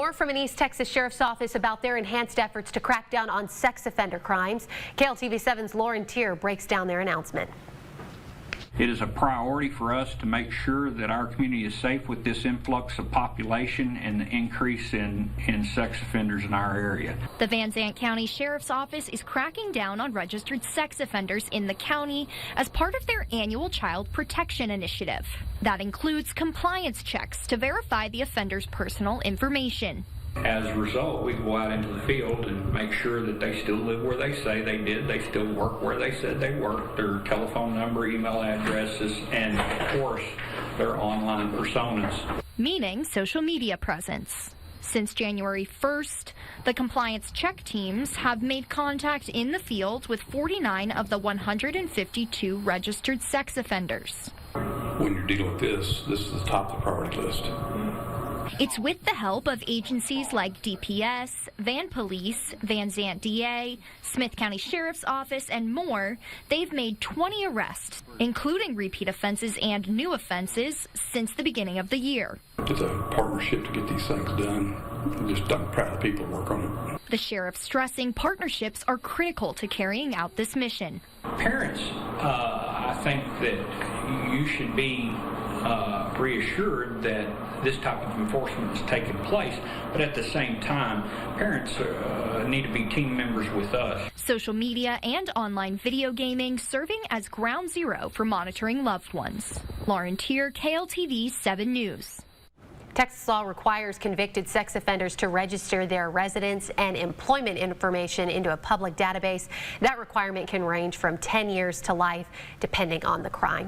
More from an East Texas Sheriff's Office about their enhanced efforts to crack down on sex offender crimes. KLTV7's Lauren Tier breaks down their announcement. It is a priority for us to make sure that our community is safe with this influx of population and the increase in sex offenders in our area. The Zandt County Sheriff's Office is cracking down on registered sex offenders in the county as part of their annual Child Protection Initiative. That includes compliance checks to verify the offender's personal information. As a result, we go out into the field and make sure that they still live where they say they did, they still work where they said they worked, their telephone number, email addresses, and of course, their online personas. Meaning social media presence. Since January 1st, the compliance check teams have made contact in the field with 49 of the 152 registered sex offenders. When you're dealing with this is the top of the priority list. It's with the help of agencies like DPS, Van Police, Zandt DA, Smith County Sheriff's Office, and more. They've made 20 arrests, including repeat offenses and new offenses, since the beginning of the year. It's a partnership to get these things done. I'm proud of the people who work on it. The sheriff stressing partnerships are critical to carrying out this mission. Parents, I think that you should be reassured that this type of enforcement is taking place, but at the same time, parents need to be team members with us. Social media and online video gaming serving as ground zero for monitoring loved ones. Lauren Tier, KLTV 7 News. Texas law requires convicted sex offenders to register their residence and employment information into a public database. That requirement can range from 10 years to life, depending on the crime.